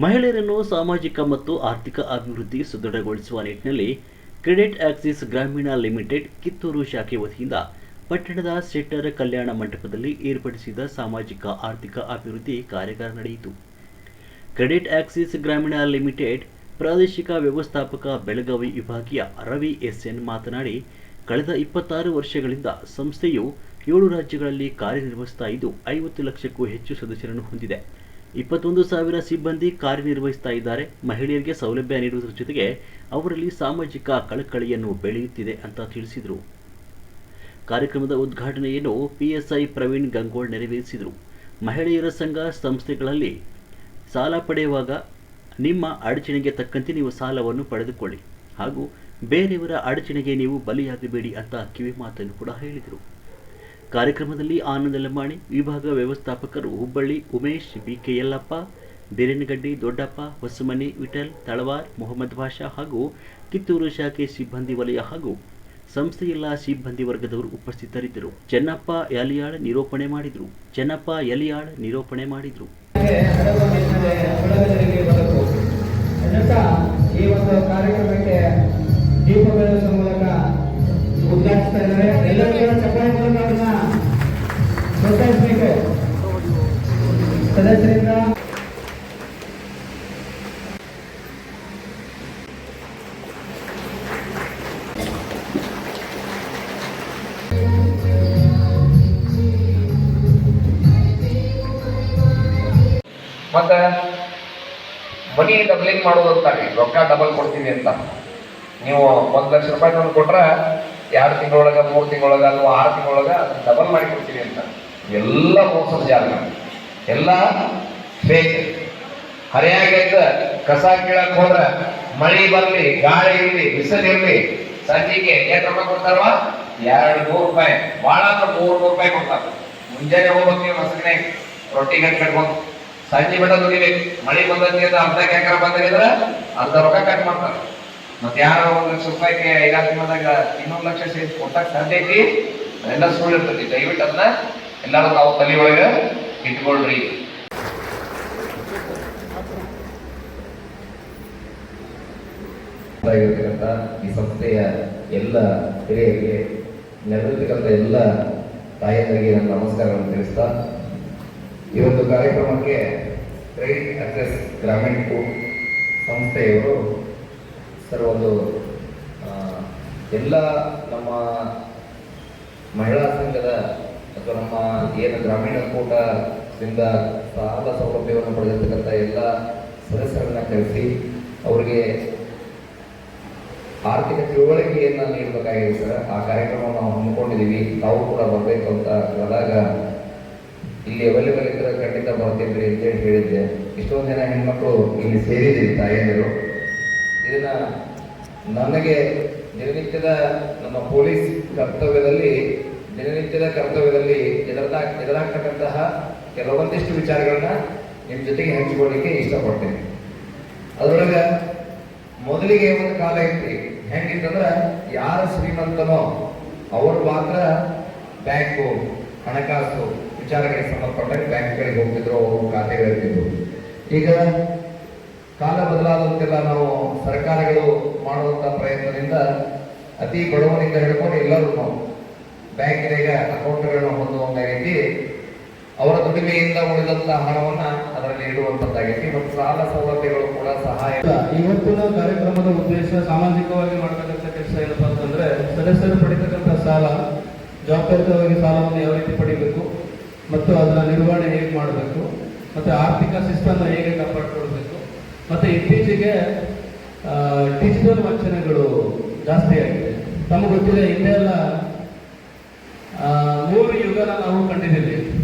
ಮಹಿಳೆಯರನ್ನು ಸಾಮಾಜಿಕ ಮತ್ತು ಆರ್ಥಿಕ ಅಭಿವೃದ್ಧಿ ಸುದೃಢಗೊಳಿಸುವ ನಿಟ್ಟಿನಲ್ಲಿ ಕ್ರೆಡಿಟ್ ಆಕ್ಸಿಸ್ ಗ್ರಾಮೀಣ ಲಿಮಿಟೆಡ್ ಕಿತ್ತೂರು ಶಾಖೆ ವತಿಯಿಂದ ಪಟ್ಟಣದ ಸೆಟ್ಟರ್ ಕಲ್ಯಾಣ ಮಂಟಪದಲ್ಲಿ ಏರ್ಪಡಿಸಿದ ಸಾಮಾಜಿಕ ಆರ್ಥಿಕ ಅಭಿವೃದ್ಧಿ ಕಾರ್ಯಾಗಾರ ನಡೆಯಿತು. ಕ್ರೆಡಿಟ್ ಆಕ್ಸಿಸ್ ಗ್ರಾಮೀಣ ಲಿಮಿಟೆಡ್ ಪ್ರಾದೇಶಿಕ ವ್ಯವಸ್ಥಾಪಕ ಬೆಳಗಾವಿ ವಿಭಾಗೀಯ ರವಿ ಎಸ್ಎನ್ ಮಾತನಾಡಿ, ಕಳೆದ 26 ವರ್ಷಗಳಿಂದ ಸಂಸ್ಥೆಯು 7 ರಾಜ್ಯಗಳಲ್ಲಿ ಕಾರ್ಯನಿರ್ವಹಿಸ್ತಾ ಇದ್ದು 50 ಲಕ್ಷಕ್ಕೂ ಹೆಚ್ಚು ಸದಸ್ಯರನ್ನು ಹೊಂದಿದೆ. 21,000 ಸಿಬ್ಬಂದಿ ಕಾರ್ಯನಿರ್ವಹಿಸ್ತಾ ಇದ್ದಾರೆ. ಮಹಿಳೆಯರಿಗೆ ಸೌಲಭ್ಯ ನೀಡುವುದರ ಜೊತೆಗೆ ಅವರಲ್ಲಿ ಸಾಮಾಜಿಕ ಕಳಕಳಿಯನ್ನು ಬೆಳೆಯುತ್ತಿದೆ ಅಂತ ತಿಳಿಸಿದರು. ಕಾರ್ಯಕ್ರಮದ ಉದ್ಘಾಟನೆಯನ್ನು ಪಿಎಸ್ಐ ಪ್ರವೀಣ್ ಗಂಗೋಳ್ ನೆರವೇರಿಸಿದರು. ಮಹಿಳೆಯರ ಸಂಘ ಸಂಸ್ಥೆಗಳಲ್ಲಿ ಸಾಲ ಪಡೆಯುವಾಗ ನಿಮ್ಮ ಅಡಚಣೆಗೆ ತಕ್ಕಂತೆ ನೀವು ಸಾಲವನ್ನು ಪಡೆದುಕೊಳ್ಳಿ ಹಾಗೂ ಬೇರೆಯವರ ಅಡಚಣೆಗೆ ನೀವು ಬಲಿಯಾಗಬೇಡಿ ಅಂತ ಕಿವಿ ಮಾತನ್ನು ಕೂಡ ಹೇಳಿದರು. ಕಾರ್ಯಕ್ರಮದಲ್ಲಿ ಆನಂದ ಲಮಾಣಿ, ವಿಭಾಗ ವ್ಯವಸ್ಥಾಪಕರು ಹುಬ್ಬಳ್ಳಿ ಉಮೇಶ್, ಬಿಕೆ ಯಲ್ಲಪ್ಪ, ಬೀರನಗಡ್ಡಿ ದೊಡ್ಡಪ್ಪ, ಹೊಸಮನಿ ವಿಠಲ್, ತಳವಾರ್, ಮೊಹಮ್ಮದ್ ಭಾಷಾ ಹಾಗೂ ಕಿತ್ತೂರು ಶಾಖೆ ಸಿಬ್ಬಂದಿ ವಲಯ ಹಾಗೂ ಸಂಸ್ಥೆಯೆಲ್ಲ ಸಿಬ್ಬಂದಿ ವರ್ಗದವರು ಉಪಸ್ಥಿತರಿದ್ದರು. ಚೆನ್ನಪ್ಪ ಯಲಿಯಾಳ್ ನಿರೂಪಣೆ ಮಾಡಿದ್ರು. ಈ ಒಂದು ಕಾರ್ಯಕ್ರಮಕ್ಕೆ ದೀಪ ಬೆಳಗುವ ಮೂಲಕ ಉದ್ಘಾಟಿಸ್ತಾ ಇದ್ದಾರೆ. ಎಲ್ಲರಿಗೂ ಚಪ್ಪಾಳೆಗಳನ್ನು ಪ್ರೋತ್ಸಾಹಿಸಬೇಕು. ಸದಸ್ಯರಿಂದ ಮತ್ತೆ ಮನಿ ಡಬ್ಲಿಂಗ್ ಮಾಡೋದು ಅಂತಾರೆ, ರೊಕ್ಕ ಡಬಲ್ ಕೊಡ್ತೀವಿ ಅಂತ. ನೀವು 1 ಲಕ್ಷ ರೂಪಾಯಿ ತಂದು ಕೊಟ್ರೆ 2 ತಿಂಗಳೊಳಗ 3 ತಿಂಗಳೊಳಗ ಅಥವಾ 6 ತಿಂಗಳೊಳಗ ಡಬಲ್ ಮಾಡಿ ಕೊಡ್ತೀವಿ ಅಂತ. ಎಲ್ಲ ಮೋಸದ ಜಾಲ, ಎಲ್ಲ ಫೇಕ್. ಹರಿಯಾಗಿದ್ದ ಕಸ ಕೀಳಕ್ ಹೋದ್ರ ಮಳಿ ಬರ್ಲಿ, ಗಾಳಿ ಇರ್ಲಿ, ಬಿಸಿಲು ಇರ್ಲಿ, ಸಂಜೆಗೆ ಎಷ್ಟು ರೊಕ್ಕ ಕೊಡ್ತಾರವ? 200 ರೂಪಾಯಿ, ಭಾಳ ಅಂದ್ರೆ 300 ರೂಪಾಯಿ ಕೊಡ್ತಾರ. ಮುಂಜಾನೆ ಹೋಗ್ಬೇಕು ನೀವು ಹಸನೆ ರೊಟ್ಟಿ ಕಟ್ಕೊಂಡು, ಸಂಜೆ ಬಿಟ್ಟ ದುಡಿಬೇಕು. ಮಳಿ ಬಂದಂತ ಅರ್ಧ ಎಕರೆ ಬಂದ್ರೆ ಅರ್ಧ ರೊಕ್ಕ ಕಟ್ ಮಾಡ್ತಾರೆ. ಮತ್ತೆ ಯಾರು 1 ಲಕ್ಷ ರೂಪಾಯಿಗೆ 5 ತಿಂಗಳದಾಗ 200 ಲಕ್ಷ ಸೇರಿ ಕೊಟ್ಟಕ್ಕೆ ಸಾಧ್ಯ ಐತಿ? ಅದೆಲ್ಲ ಸುಳ್ಳು ಇರ್ತೈತಿ. ದಯವಿಟ್ಟು ಅದನ್ನ ಎಲ್ಲರೂ ತಾವು ತಲೆ ಒಳಗೆ ಇಟ್ಕೊಳ್ರಿ. ಈ ಸಂಸ್ಥೆಯ ಎಲ್ಲ ಹಿರಿಯರಿಗೆ, ನೆರವೇರ್ತಕ್ಕಂಥ ಎಲ್ಲ ತಾಯಂದರಿಗೆ ನನ್ನ ನಮಸ್ಕಾರಗಳನ್ನು ತಿಳಿಸ್ತಾ, ಈ ಒಂದು ಕಾರ್ಯಕ್ರಮಕ್ಕೆ ಕ್ರೆಡಿಟ್ ಆಕ್ಸಿಸ್ ಗ್ರಾಮೀಣ ಸಂಸ್ಥೆಯವರು ಸರ್ ಒಂದು ಎಲ್ಲ ನಮ್ಮ ಮಹಿಳಾ ಸಂಘದ ಅಥವಾ ನಮ್ಮ ಏನು ಗ್ರಾಮೀಣ ಕೂಟದಿಂದ ಸಾಲ ಸೌಲಭ್ಯವನ್ನು ಪಡೆದಿರ್ತಕ್ಕಂಥ ಎಲ್ಲ ಸದಸ್ಯರನ್ನ ಕರೆಸಿ ಅವರಿಗೆ ಆರ್ಥಿಕ ತಿಳುವಳಿಕೆಯನ್ನು ನೀಡಬೇಕಾಗಿದೆ ಸರ್. ಆ ಕಾರ್ಯಕ್ರಮ ನಾವು ಹಮ್ಮಿಕೊಂಡಿದ್ದೀವಿ, ತಾವು ಕೂಡ ಬರಬೇಕು ಅಂತ ಆದಾಗ ಇಲ್ಲಿ ಅವೈಲೇಬಲ್ ಇದ್ದರೆ ಖಂಡಿತ ಬರ್ತಿದ್ರಿ ಅಂತೇಳಿ ಹೇಳಿದ್ದೆ. ಇಷ್ಟೊಂದು ಜನ ಹೆಣ್ಮಕ್ಳು ಇಲ್ಲಿ ಸೇರಿದ್ದೀರಿ ತಾಯಂದಿರು. ಇದನ್ನ ನನಗೆ ದಿನನಿತ್ಯದ ನಮ್ಮ ಪೊಲೀಸ್ ಕರ್ತವ್ಯದಲ್ಲಿ ಎದುರಾಗ್ತಕ್ಕಂತಹ ಕೆಲವೊಂದಿಷ್ಟು ವಿಚಾರಗಳನ್ನ ನಿಮ್ಮ ಜೊತೆಗೆ ಹಂಚಿಕೊಳ್ಳಿಕ್ಕೆ ಇಷ್ಟಪಡ್ತೇನೆ. ಅದರೊಳಗೆ ಮೊದಲಿಗೆ ಒಂದು ಕಾಲ ಐತಿ, ಹೆಂಗಿತ್ತಂದ್ರ ಯಾರು ಶ್ರೀಮಂತನೋ ಅವರು ಮಾತ್ರ ಬ್ಯಾಂಕು ಹಣಕಾಸು ವಿಚಾರಗಳಿಗೆ ಸಂಬಂಧಪಟ್ಟಾಗ ಬ್ಯಾಂಕ್ಗಳಿಗೆ ಹೋಗ್ತಿದ್ರು, ಅವರು ಖಾತೆಗಳಿರ್ತಿದ್ರು. ಈಗ ಕಾಲ ಬದಲಾದಂತೆಲ್ಲ ನಾವು ಸರ್ಕಾರಗಳು ಮಾಡುವಂತ ಪ್ರಯತ್ನದಿಂದ ಅತಿ ಬಡವನಿಂದ ಹಿಡ್ಕೊಂಡು ಎಲ್ಲರೂ ನಾವು ಬ್ಯಾಂಕಿನಾಗ ಅಕೌಂಟ್ಗಳನ್ನ ಹೊಂದುವಂತಾಗೈತಿ. ಅವರ ದುಡಿಮೆಯಿಂದ ಉಳಿದಂತಹ ಹಣವನ್ನ ಅದರಲ್ಲಿ ಇಡುವಂತದ್ದಾಗೈತಿ. ಮತ್ತು ಸಾಲ ಸೌಲಭ್ಯಗಳು ಕೂಡ ಸಹಾಯ. ಇವತ್ತಿನ ಕಾರ್ಯಕ್ರಮದ ಉದ್ದೇಶ ಸಾಮಾಜಿಕವಾಗಿ ಮಾಡ್ತಕ್ಕಂಥ ಕೆಲಸ ಏನಪ್ಪಾ ಅಂತಂದ್ರೆ, ಸದಸ್ಯರು ಪಡಿತಕ್ಕಂಥ ಸಾಲ ಜವಾಬ್ದಾರಿತವಾಗಿ ಸಾಲವನ್ನು ಯಾವ ರೀತಿ ಪಡಿಬೇಕು ಮತ್ತು ಅದರ ನಿರ್ವಹಣೆ ಹೇಗೆ ಮಾಡಬೇಕು, ಮತ್ತು ಆರ್ಥಿಕ ಶಿಸ್ತನ್ನು ಹೇಗೆ ಕಾಪಾಡಿಕೊಳ್ಬೇಕು. ಮತ್ತು ಇತ್ತೀಚೆಗೆ ಡಿಜಿಟಲ್ ವಂಚನೆಗಳು ಜಾಸ್ತಿ ಆಗಿದೆ. ತಮಗೆ ಗೊತ್ತಿದೆ, ಹಿಂದೆ ಎಲ್ಲ 3 ಯುಗನ ನಾವು ಕಂಡಿದ್ದೀವಿ.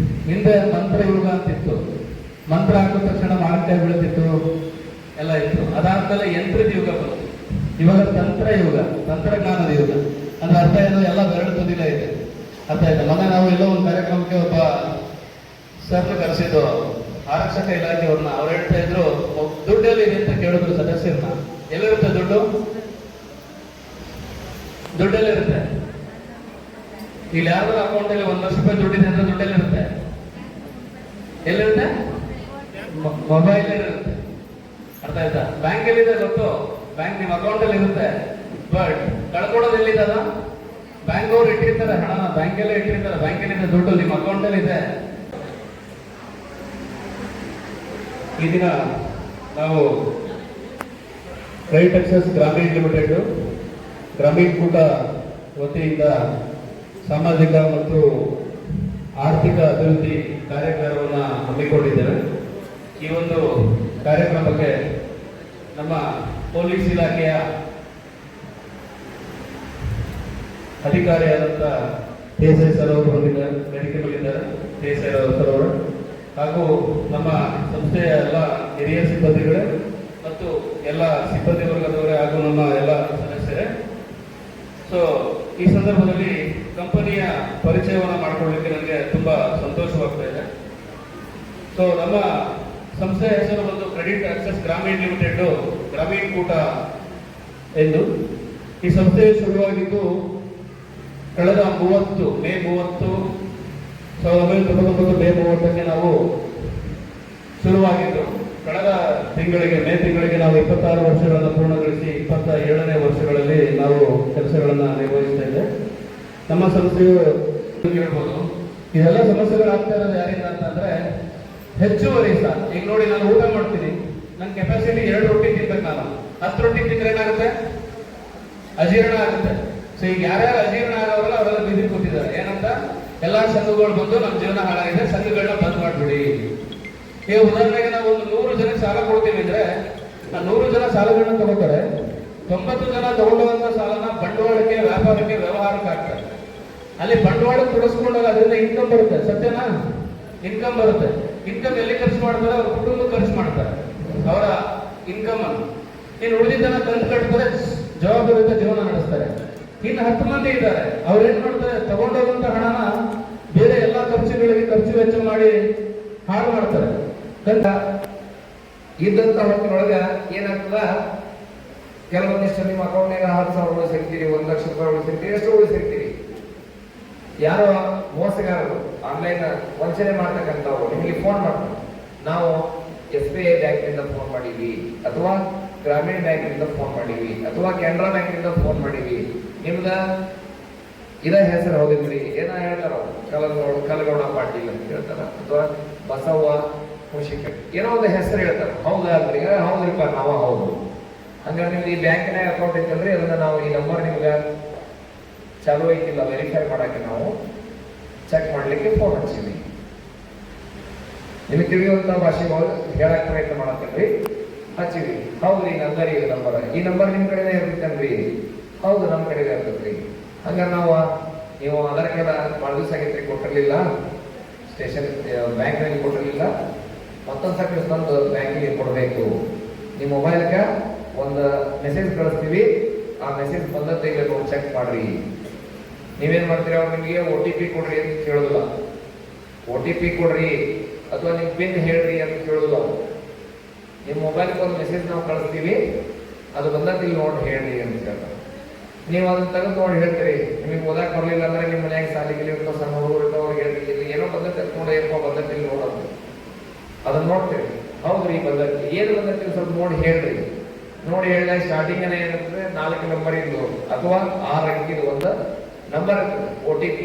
ಹಿಂದೆ ಮಂತ್ರ ಯುಗ ಅಂತಿತ್ತು, ಮಂತ್ರ ಹಾಕಿದ ತಕ್ಷಣ ಮಾರ್ಕೆಟ್ ಬೀಳ್ತಿತ್ತು, ಎಲ್ಲ ಇತ್ತು. ಅದಾದ್ಮೇಲೆ ಯಂತ್ರದ ಯುಗ ಬಂತು. ಇವಾಗ ತಂತ್ರ ಯುಗ, ತಂತ್ರಜ್ಞಾನದ ಯುಗ. ಅಂದ್ರೆ ಅರ್ಥ ಏನೋ ಎಲ್ಲ ಬೆರಳು ತುದಿಲ ಇದೆ. ಅರ್ಥ ಆಯ್ತಾ? ಮೊನ್ನೆ ನಾವು ಎಲ್ಲೋ ಒಂದು ಕಾರ್ಯಕ್ರಮಕ್ಕೆ ಒಬ್ಬ ಸರ್ನ ಕರೆಸಿದ್ದು ಆರಕ್ಷಕ ಇಲಾಖೆಯವ್ರನ್ನ. ಅವ್ರು ಹೇಳ್ತಾ ಇದ್ರು, ದುಡ್ಡಲ್ಲಿ ಇದೆ ಅಂತ ಕೇಳಿದ್ರು ಸದಸ್ಯರನ್ನ. ಎಲ್ಲಿರುತ್ತೆ ದುಡ್ಡು? ದುಡ್ಡಲ್ಲಿರುತ್ತೆ. ಇಲ್ಲಿ ಯಾವ್ದಾರ ಅಕೌಂಟಲ್ಲಿ 1 ಲಕ್ಷ ರೂಪಾಯಿ ದುಡ್ಡಿದೆ ಅಂದ್ರೆ ದುಡ್ಡಲ್ಲಿರುತ್ತೆ. ಎಲ್ಲಿರುತ್ತೆ? ಮೊಬೈಲ್ ಇರುತ್ತೆ. ಅರ್ಥ ಆಯ್ತಾ? ಬ್ಯಾಂಕಲ್ಲಿ ಇದೆ ಗೊತ್ತು, ಬ್ಯಾಂಕ್ ನಿಮ್ಮ ಅಕೌಂಟ್ ಅಲ್ಲಿ ಇರುತ್ತೆ, ಬಟ್ ಕಳ್ಕೊಡೋದು ಎಲ್ಲಿದೆ? ಬ್ಯಾಂಕ್ ಅವ್ರು ಇಟ್ಟಿರ್ತಾರೆ ಹಣನ, ಬ್ಯಾಂಕಲ್ಲೇ ಇಟ್ಟಿರ್ತಾರೆ, ಬ್ಯಾಂಕಲ್ಲಿದೆ ದುಡ್ಡು, ನಿಮ್ಮ ಅಕೌಂಟ್ ಅಲ್ಲಿ ಇದೆ. ಈ ದಿನ ನಾವು ಕ್ರೆಡಿಟ್ ಆಕ್ಸೆಸ್ ಗ್ರಾಮೀಣ ಲಿಮಿಟೆಡ್ ಗ್ರಾಮೀಣ ಕೂಟ ವತಿಯಿಂದ ಸಾಮಾಜಿಕ ಮತ್ತು ಆರ್ಥಿಕ ಅಭಿವೃದ್ಧಿ ಕಾರ್ಯಕ್ರಮವನ್ನು ಹಮ್ಮಿಕೊಂಡಿದ್ದೇವೆ. ಈ ಒಂದು ಕಾರ್ಯಕ್ರಮಕ್ಕೆ ನಮ್ಮ ಪೊಲೀಸ್ ಇಲಾಖೆಯ ಅಧಿಕಾರಿಯಾದಂಥ ದೇಸಾಯಿ ಸರ್ ಅವರು ಬಂದಿದ್ದಾರೆ, ವೇದಿಕೆ ಬಂದಿದ್ದಾರೆ. ದೇಸಾಯಿ ಸರ್ ಅವರು ಹಾಗೂ ನಮ್ಮ ಸಂಸ್ಥೆಯ ಎಲ್ಲ ಹಿರಿಯ ಸಿಬ್ಬಂದಿಗಳೇ ಮತ್ತು ಎಲ್ಲ ಸಿಬ್ಬಂದಿ ವರ್ಗದವರೇ ಹಾಗೂ ನಮ್ಮ ಎಲ್ಲ ಸದಸ್ಯರೇ. ಸೊ ಈ ಸಂದರ್ಭದಲ್ಲಿ ಕಂಪನಿಯ ಪರಿಚಯವನ್ನು ಮಾಡಿಕೊಳ್ಳಲಿಕ್ಕೆ ನನಗೆ ತುಂಬ ಸಂತೋಷವಾಗ್ತಾ ಇದೆ. ಸೊ ನಮ್ಮ ಸಂಸ್ಥೆಯ ಹೆಸರು ಒಂದು ಕ್ರೆಡಿಟ್ ಆಕ್ಸೆಸ್ ಗ್ರಾಮೀಣ ಲಿಮಿಟೆಡ್ ಗ್ರಾಮೀಣ ಕೂಟ ಎಂದು. ಈ ಸಂಸ್ಥೆಯು ಶುರುವಾಗಿದ್ದು ಕಳೆದ ಮೇ 30 1999 ಮೇ 30ಕ್ಕೆ ನಾವು ಶುರುವಾಗಿದ್ದು, ಕಳೆದ ತಿಂಗಳಿಗೆ ಮೇ ತಿಂಗಳಿಗೆ ನಾವು 26 ವರ್ಷಗಳನ್ನು ಪೂರ್ಣಗೊಳಿಸಿ 27ನೇ ವರ್ಷಗಳಲ್ಲಿ ನಾವು ಕೆಲಸಗಳನ್ನು ನಿರ್ವಹಿಸ್ತಾ ಇದ್ದೇವೆ. ನಮ್ಮ ಸಂಸ್ಥೆಯು ಹೇಳ್ಬೋದು ಇದೆಲ್ಲ ಸಮಸ್ಯೆಗಳಾಗ್ತಾ ಇರೋದು ಯಾರಿಂದ ಅಂತಂದ್ರೆ ಹೆಚ್ಚುವರಿ ಸರ್. ಈಗ ನೋಡಿ, ನಾನು ಊಟ ಮಾಡ್ತೀನಿ, ನನ್ನ ಕೆಪಾಸಿಟಿ 2 ರೊಟ್ಟಿ ತಿನ್ಬೇಕು, ನಾನು 10 ರೊಟ್ಟಿ ತಿಂದ್ರೆ ಏನಾಗುತ್ತೆ? ಅಜೀರ್ಣ ಆಗುತ್ತೆ. ಸೊ ಈಗ ಯಾರ್ಯಾರು ಅಜೀರ್ಣ ಆಗೋರಲ್ಲ ಅವರೆಲ್ಲ ಬಿದ್ದು ಕೂತಿದ್ದಾರೆ. ಏನಂತ? ಎಲ್ಲಾ ಸಂಘಗಳು ಬಂದು ನಮ್ಮ ಜೀವನ ಹಾಳಾಗಿದೆ, ಸಂಘಗಳನ್ನ ಬಂದ್ ಮಾಡ್ಬಿಡಿ. ಈಗ ಉದಾಹರಣೆಗೆ ನಾವು ಒಂದು 100 ಜನಕ್ಕೆ ಸಾಲ ಕೊಡ್ತೀವಿ ಅಂದ್ರೆ, ಆ 100 ಜನ ಸಾಲಗಳನ್ನ ತಗೋತಾರೆ, 90 ಜನ ತಗೊಂಡಂತ ಸಾಲನ ಬಂಡವಾಳಕ್ಕೆ, ವ್ಯಾಪಾರಕ್ಕೆ, ವ್ಯವಹಾರಕ್ಕೆ ಹಾಕ್ತಾರೆ. ಅಲ್ಲಿ ಬಂಡವಾಳ ತೊಡಸ್ಕೊಂಡಾಗ ಅದರಿಂದ ಇನ್ಕಮ್ ಬರುತ್ತೆ. ಸತ್ಯನಾ? ಇನ್ಕಮ್ ಬರುತ್ತೆ. ಇನ್ಕಮ್ ಎಲ್ಲಿ ಖರ್ಚು ಮಾಡ್ತಾರೆ? ಅವ್ರ ಕುಟುಂಬ ಖರ್ಚು ಮಾಡ್ತಾರೆ ಅವರ ಇನ್ಕಮ್ ಅನ್ನು. ಇನ್ನು ಉಳಿದಿದ್ದನ್ನ ತಂದು ಕಟ್ತಾರೆ, ಜವಾಬ್ದಾರಿಯುತ ಜೀವನ ನಡೆಸ್ತಾರೆ. ಇನ್ನು 10 ಮಂದಿ ಇದ್ದಾರೆ, ಅವ್ರು ಏನ್ ಮಾಡ್ತಾರೆ? ತಗೊಂಡೋದಂತ ಹಣನ ಬೇರೆ ಎಲ್ಲಾ ಖರ್ಚುಗಳಿಗೆ ಖರ್ಚು ವೆಚ್ಚ ಮಾಡಿ ಹಾಳು ಮಾಡ್ತಾರೆ. ಇದ್ದಂತ ಹೊತ್ತಿನೊಳಗ ಏನಾಗ್ತದ? ಕೆಲವೊಂದಿಷ್ಟು ನಿಮ್ಮ ಅಕೌಂಟ್ನಾಗ 10,000 ಉಳಿಸಿರ್ತೀರಿ, 1 ಲಕ್ಷ ರೂಪಾಯಿ ಉಳಿಸಿರ್ತೀರಿ, ಎಷ್ಟು ಉಳಿಸಿರ್ತೀರಿ? ಯಾರೋ ಮೋಸಗಾರರು ಆನ್ಲೈನ್ ವಂಚನೆ ಮಾಡ್ತಕ್ಕಂಥವ್ರು ನಿಮಗೆ ಫೋನ್ ಮಾಡ್ತಾರೆ, ನಾವು SBI ಬ್ಯಾಂಕ್ನಿಂದ ಫೋನ್ ಮಾಡೀವಿ, ಅಥವಾ ಗ್ರಾಮೀಣ ಬ್ಯಾಂಕ್ನಿಂದ ಫೋನ್ ಮಾಡೀವಿ, ಅಥವಾ ಕೆನರಾ ಬ್ಯಾಂಕ್ನಿಂದ ಫೋನ್ ಮಾಡೀವಿ, ನಿಮ್ದ ಇದ ಹೆಸರು ಹೌದಿದ್ರಿ, ಏನ ಹೇಳ್ತಾರ? ಕಲಗೌಡ ಪಾಟೀಲ್ ಅಂತ ಹೇಳ್ತಾರ, ಅಥವಾ ಬಸವ್ವ ಹುಷಿಕಟ್ಟಿ, ಏನೋ ಒಂದು ಹೆಸರು ಹೇಳ್ತಾರೆ. ಹೌದಾ ಅಲ್ರಿ? ಹೌದ್ರಿಪ್ಪ, ನಾವ ಹೌದು. ಹಂಗಾರೆ ನಿಮ್ದು ಈ ಬ್ಯಾಂಕಿನ ಅಕೌಂಟ್ ಇತ್ತಂದ್ರೆ ಅದನ್ನ ನಾವು ಈ ನಂಬರ್ ನಿಮ್ಗೆ ಚಾಲೂ ಐತಿಲ್ಲ ವೆರಿಫೈ ಮಾಡಕ್ಕೆ ನಾವು ಚೆಕ್ ಮಾಡ್ಲಿಕ್ಕೆ ಫೋನ್ ಹಚ್ಚಿವಿ. ನಿಮಗೆ ತಿಳಿಯುವಂತ ಭಾಷೆ ಹೇಳಕ್ ಪ್ರಯತ್ನ ಮಾಡತ್ತೇನ್ರಿ. ಹಚ್ಚಿವಿ, ಹೌದ್ರಿ ನಂದರಿ ಇದು ನಂಬರ್, ಈ ನಂಬರ್ ನಿಮ್ ಕಡೆನೇ ಇರ್ತೈತನ್ರಿ? ಹೌದು, ನಮ್ಮ ಕಡೆನೇ ಇರ್ತೈತ್ರಿ. ಹಂಗಾರೆ ನಾವು ನೀವು ಅದಕ್ಕೆಲ್ಲ ಭಾಳ ದಿವಸ ಆಗೈತ್ರಿ ಕೊಟ್ಟಿರ್ಲಿಲ್ಲ, ಸ್ಟೇಷನ್ ಬ್ಯಾಂಕ್ನಲ್ಲಿ ಕೊಟ್ಟಿರ್ಲಿಲ್ಲ, ಮತ್ತೊಂದು ಸಲ ತಂದು ಬ್ಯಾಂಕಿಗೆ ಕೊಡಬೇಕು. ನಿಮ್ಮ ಮೊಬೈಲ್ಗೆ ಒಂದು ಮೆಸೇಜ್ ಕಳಿಸ್ತೀವಿ, ಆ ಮೆಸೇಜ್ ಬಂದದ್ದೇ ಇಲ್ಲ ನೋಡಿ ಚೆಕ್ ಮಾಡ್ರಿ. ನೀವೇನ್ ಮಾಡ್ತೀರಿ? ಅವ್ರು ನಿಮಗೆ OTP ಕೊಡ್ರಿ ಅಂತ ಕೇಳೋದಿಲ್ಲ, OTP ಕೊಡ್ರಿ ಅಥವಾ ನಿಮ್ ಪಿನ್ ಹೇಳ್ರಿ ಅಂತ ಕೇಳೋದಿಲ್ಲ. ನಿಮ್ಮ ಮೊಬೈಲ್ಗೆ ಒಂದು ಮೆಸೇಜ್ ನಾವು ಕಳಿಸ್ತೀವಿ, ಅದು ಬಂದದ್ದಿಲ್ಲ ನೋಡಿ ಹೇಳ್ರಿ ಅಂತ ಹೇಳ್ತಾರೆ. ನೀವು ಅದನ್ನ ತೆಗೆದು ನೋಡಿ ಹೇಳ್ತೀರಿ. ನಿಮಗೆ ಓದಾಕ್ ಬರ್ಲಿಲ್ಲ ಅಂದ್ರೆ ನಿಮ್ಮ ಮನ್ಯಾಗ ಸಾಲಿಗೆ ಸಣ್ಣ ಹುಡುಗರು ಇರ್ತಾವ್ರಿಗೆ ಹೇಳ್ತೀವಿ, ಏನೋ ಬಂದತ್ತೆ ನೋಡಿ, ಏನೋ ಬಂದತ್ತಿಲ್ಲ ನೋಡೋದು, ಅದನ್ನ ನೋಡ್ತೀರಿ. ಹೌದ್ರಿ ಬಂದತ್ತಿ, ಏನು ಬಂದತ್ತಿ ಸ್ವಲ್ಪ ನೋಡಿ ಹೇಳ್ರಿ. ನೋಡಿ ಹೇಳಿದಾಗ ಸ್ಟಾರ್ಟಿಂಗ್ ಏನಿರ್ತದೆ 4 ನಂಬರ್ ಇದ್ದು ಅಥವಾ 6 ಅಂಕಿದು ಒಂದು ನಂಬರ್ ಇರ್ತದೆ OTP.